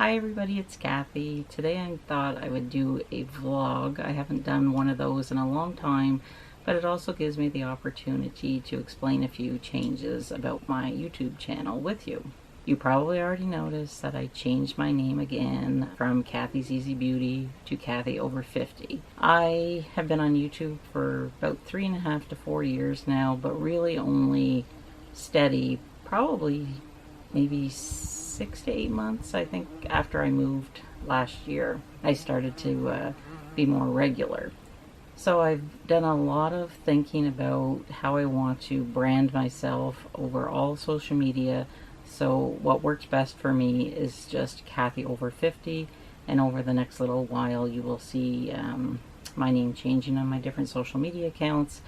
Hi everybody, it's Cathy. Today I thought I would do a vlog. I haven't done one of those in a long time, but it also gives me the opportunity to explain a few changes about my YouTube channel with you. You probably already noticed that I changed my name again from Cathy's Easy Beauty to Cathy Over 50. I have been on YouTube for about 3.5 to 4 years now, but really only steady, probably maybe 6 to 8 months, I think, after I moved last year. I started to be more regular. So I've done a lot of thinking about how I want to brand myself over all social media. So what works best for me is just Cathy Over 50, and over the next little while you will see my name changing on my different social media accounts.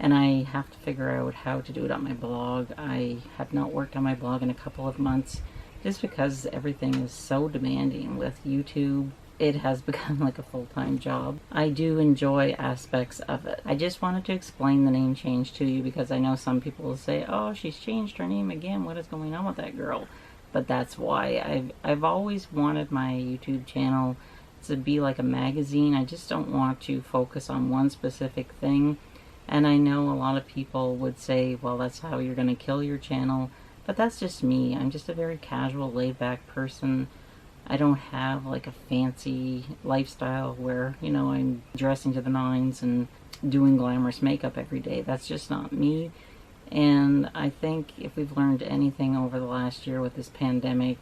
And I have to figure out how to do it on my blog. I have not worked on my blog in a couple of months just because everything is so demanding with YouTube. It has become like a full-time job. I do enjoy aspects of it. I just wanted to explain the name change to you because I know some people will say, oh, she's changed her name again. What is going on with that girl? But that's why. I've always wanted my YouTube channel to be like a magazine. I just don't want to focus on one specific thing. And I know a lot of people would say, well, that's how you're going to kill your channel. But that's just me. I'm just a very casual, laid-back person. I don't have like a fancy lifestyle where, you know, I'm dressing to the nines and doing glamorous makeup every day. That's just not me. And I think if we've learned anything over the last year with this pandemic,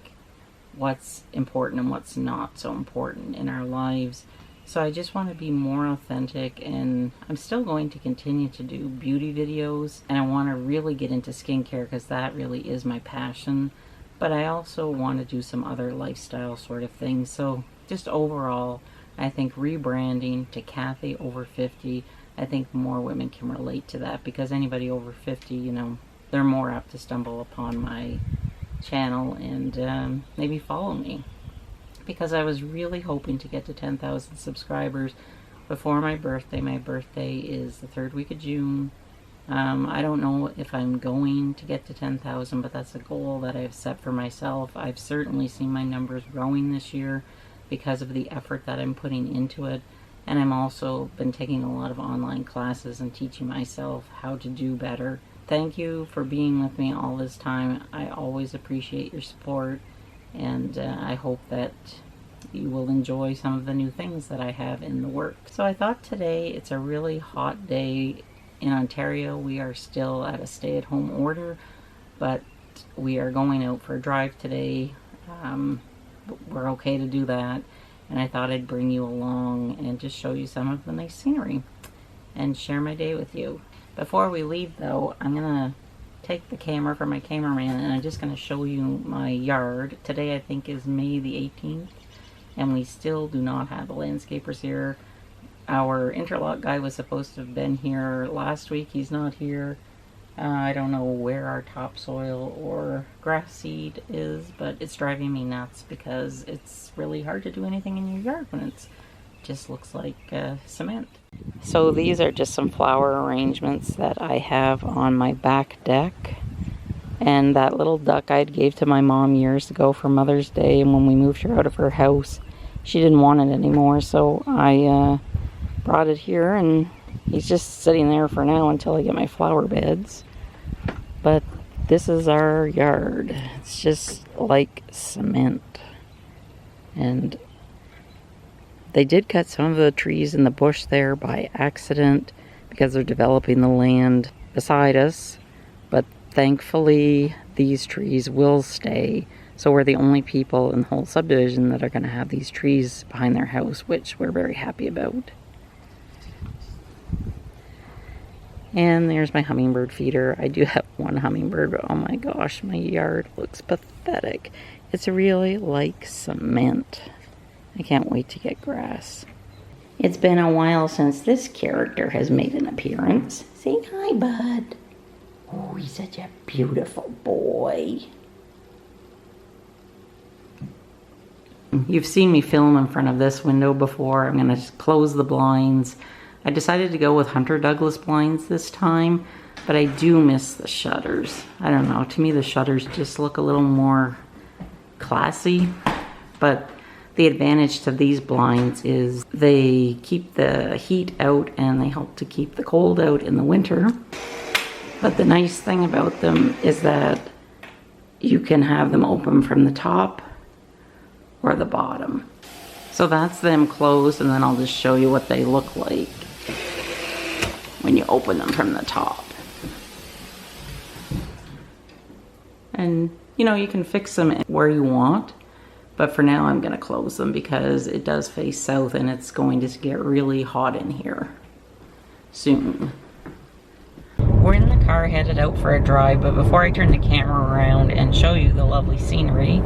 what's important and what's not so important in our lives. So I just want to be more authentic, and I'm still going to continue to do beauty videos, and I want to really get into skincare because that really is my passion. But I also want to do some other lifestyle sort of things. So just overall, I think rebranding to Cathy Over 50, I think more women can relate to that because anybody over 50, you know, they're more apt to stumble upon my channel and maybe follow me. Because I was really hoping to get to 10,000 subscribers before my birthday. My birthday is the 3rd week of June. I don't know if I'm going to get to 10,000, but that's a goal that I've set for myself. I've certainly seen my numbers growing this year because of the effort that I'm putting into it. And I'm also been taking a lot of online classes and teaching myself how to do better. Thank you for being with me all this time. I always appreciate your support. And I hope that you will enjoy some of the new things that I have in the works. So I thought today, it's a really hot day in Ontario. We are still at a stay-at-home order, but we are going out for a drive today. We're okay to do that, and I thought I'd bring you along and just show you some of the nice scenery and share my day with you. Before we leave though, I'm gonna take the camera from my cameraman and I'm just going to show you my yard. Today I think is May the 18th and we still do not have the landscapers here. Our interlock guy was supposed to have been here last week. He's not here. I don't know where our topsoil or grass seed is, but it's driving me nuts because it's really hard to do anything in your yard when it just looks like cement. So these are just some flower arrangements that I have on my back deck. And that little duck I gave to my mom years ago for Mother's Day, and when we moved her out of her house, she didn't want it anymore, so I brought it here, and he's just sitting there for now until I get my flower beds. But this is our yard. It's just like cement. And they did cut some of the trees in the bush there by accident because they're developing the land beside us. But thankfully, these trees will stay. So we're the only people in the whole subdivision that are going to have these trees behind their house, which we're very happy about. And there's my hummingbird feeder. I do have one hummingbird, but oh my gosh, my yard looks pathetic. It's really like cement. I can't wait to get grass. It's been a while since this character has made an appearance. Say hi, bud. Oh, he's such a beautiful boy. You've seen me film in front of this window before. I'm gonna just close the blinds. I decided to go with Hunter Douglas blinds this time, but I do miss the shutters. I don't know, to me the shutters just look a little more classy. But the advantage to these blinds is they keep the heat out and they help to keep the cold out in the winter. But the nice thing about them is that you can have them open from the top or the bottom. So that's them closed, and then I'll just show you what they look like when you open them from the top. And you know, you can fix them where you want, but for now I'm going to close them because it does face south and it's going to get really hot in here soon. We're in the car headed out for a drive, but before I turn the camera around and show you the lovely scenery,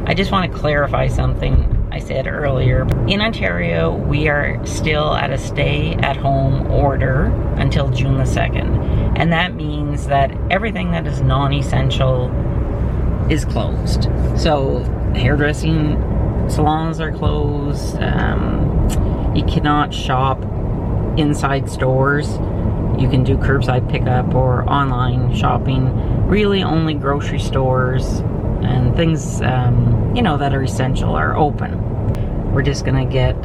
I just want to clarify something I said earlier. In Ontario, we are still at a stay-at-home order until June the 2nd. And that means that everything that is non-essential is closed. So hairdressing salons are closed. You cannot shop inside stores. You can do curbside pickup or online shopping. Really only grocery stores and things you know, that are essential are open. We're just gonna get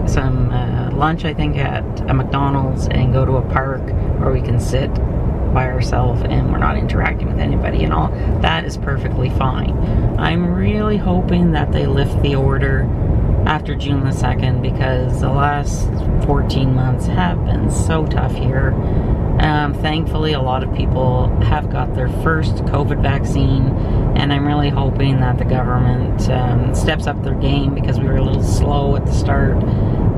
some lunch, I think, at a McDonald's and go to a park where we can sit by ourselves and we're not interacting with anybody and all. That is perfectly fine. I'm really hoping that they lift the order after June the 2nd because the last 14 months have been so tough here. Thankfully, a lot of people have got their first COVID vaccine, and I'm really hoping that the government steps up their game because we were a little slow at the start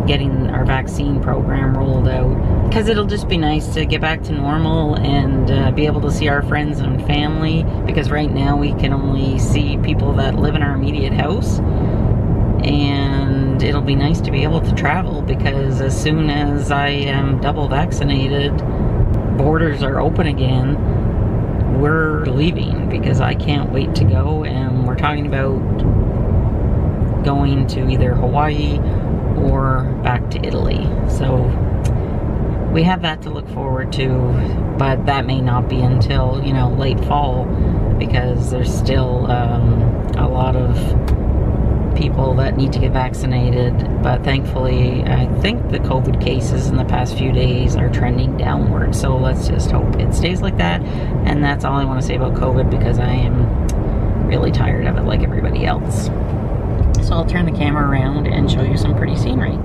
getting our vaccine program rolled out. Because it'll just be nice to get back to normal and be able to see our friends and family, because right now we can only see people that live in our immediate house. And it'll be nice to be able to travel because as soon as I am double vaccinated, borders are open again, we're leaving because I can't wait to go, and we're talking about going to either Hawaii or back to Italy. So we have that to look forward to, but that may not be until, you know, late fall because there's still a lot of people that need to get vaccinated. But thankfully, I think the COVID cases in the past few days are trending downward, so let's just hope it stays like that. And that's all I want to say about COVID because I am really tired of it like everybody else. So I'll turn the camera around and show you some pretty scenery.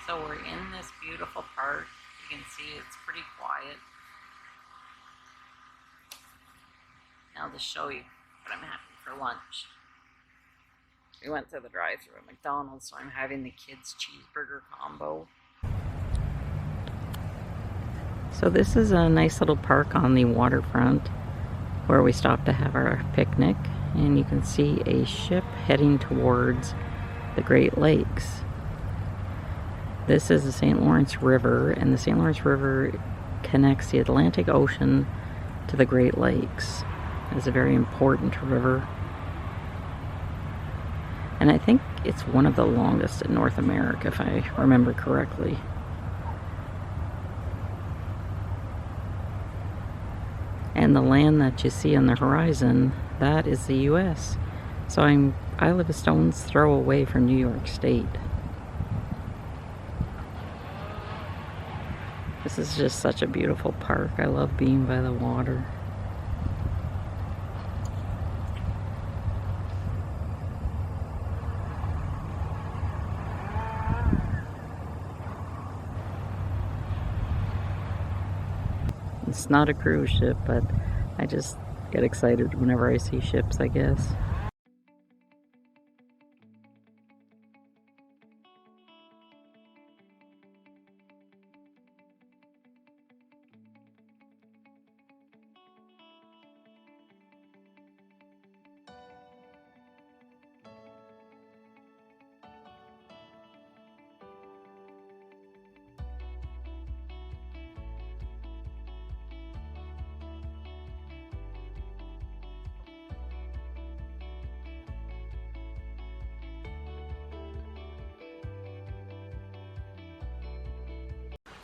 So we're in this beautiful park. You can see it's pretty quiet. Now I'll just show you what I'm having for lunch. We went to the drive-thru at McDonald's, so I'm having the kids' cheeseburger combo. So this is a nice little park on the waterfront where we stopped to have our picnic, and you can see a ship heading towards the Great Lakes. This is the St. Lawrence River, and the St. Lawrence River connects the Atlantic Ocean to the Great Lakes. It's a very important river, and I think it's one of the longest in North America, if I remember correctly. And the land that you see on the horizon, that is the US. So I live a stone's throw away from New York State. This is just such a beautiful park. I love being by the water. It's not a cruise ship, but I just get excited whenever I see ships, I guess.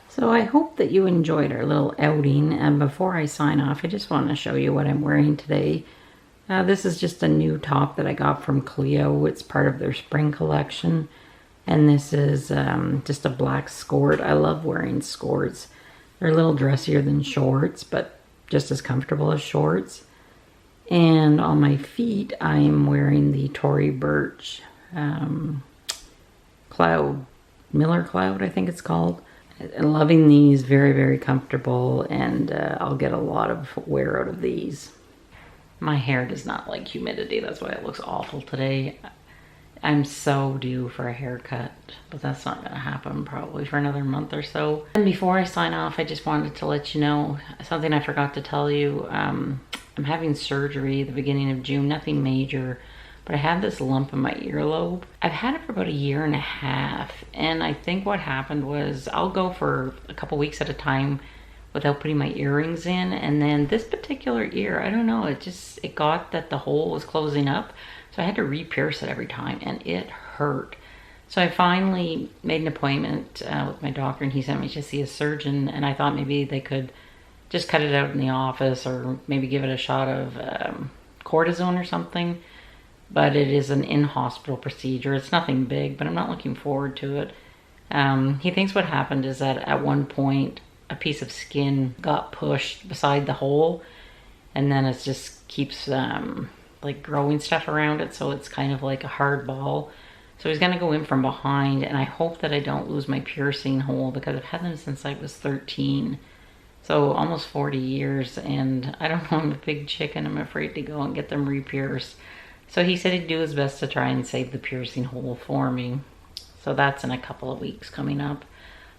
So I hope that you enjoyed our little outing, and before I sign off, I just want to show you what I'm wearing today. This is just a new top that I got from Cleo. It's part of their spring collection, and this is just a black skirt. I love wearing skirts. They're a little dressier than shorts, but just as comfortable as shorts. And on my feet, I'm wearing the Tory Burch Miller Cloud, I think it's called. I'm loving these, very, very comfortable, and I'll get a lot of wear out of these. My hair does not like humidity, that's why it looks awful today. I'm so due for a haircut, but that's not gonna happen probably for another month or so. And before I sign off, I just wanted to let you know something I forgot to tell you. I'm having surgery at the beginning of June, nothing major, but I had this lump in my earlobe. I've had it for about 1.5 years, and I think what happened was I'll go for a couple weeks at a time without putting my earrings in, and then this particular ear, I don't know, it got that the hole was closing up, so I had to re-pierce it every time, and it hurt. So I finally made an appointment with my doctor, and he sent me to see a surgeon, and I thought maybe they could just cut it out in the office, or maybe give it a shot of cortisone or something. But it is an in-hospital procedure. It's nothing big, but I'm not looking forward to it. He thinks what happened is that at one point a piece of skin got pushed beside the hole, and then it just keeps like growing stuff around it, so it's kind of like a hard ball. So he's gonna go in from behind, and I hope that I don't lose my piercing hole, because I've had them since I was 13. So almost 40 years, and I don't know, I'm a big chicken. I'm afraid to go and get them re-pierced. So he said he'd do his best to try and save the piercing hole for me. So that's in a couple of weeks coming up.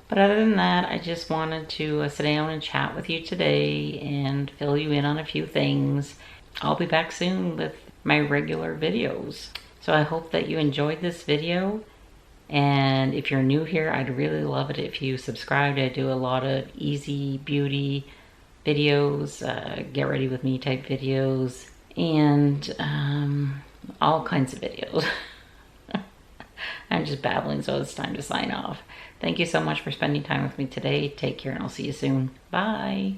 But other than that, I just wanted to sit down and chat with you today and fill you in on a few things. I'll be back soon with my regular videos. So I hope that you enjoyed this video. And if you're new here, I'd really love it if you subscribed. I do a lot of easy beauty videos, get ready with me type videos, and all kinds of videos. I'm just babbling, so it's time to sign off. Thank you so much for spending time with me today. Take care, and I'll see you soon. Bye.